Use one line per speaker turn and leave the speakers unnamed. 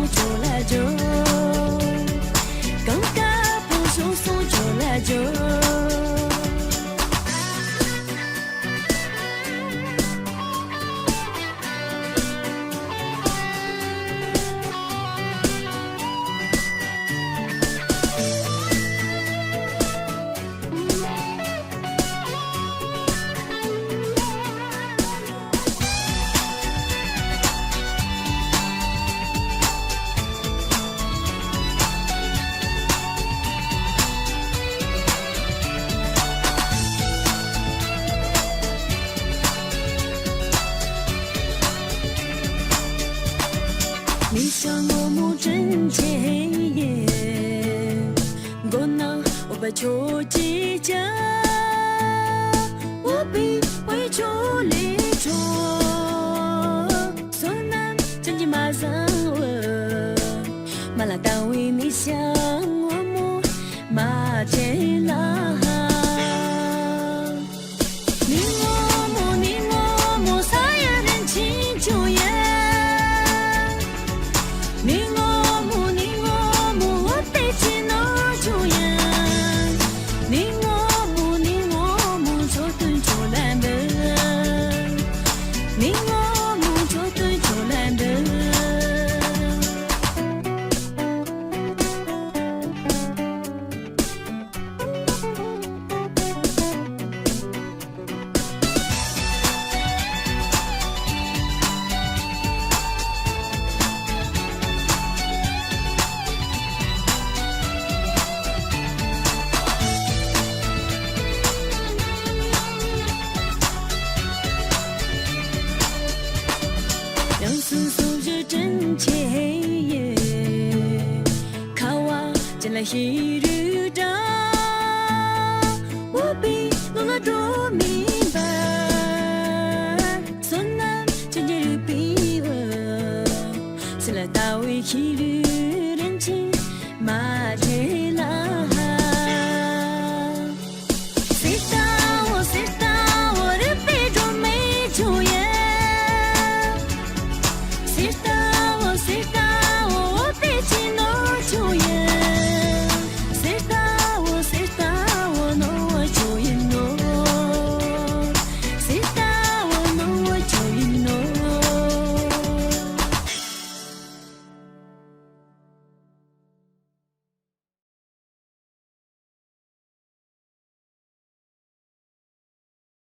就来就，更加不松松就来就。你想我目真切耶，我能我把秋季家，我必为求离着，所难真金马上我，马拉单位你想我目马切拉。让丝绸之真切耶，卡哇进来昔日的，我比弄了多明白，所难真节日比我，是来大为昔日人情马切拉。Sister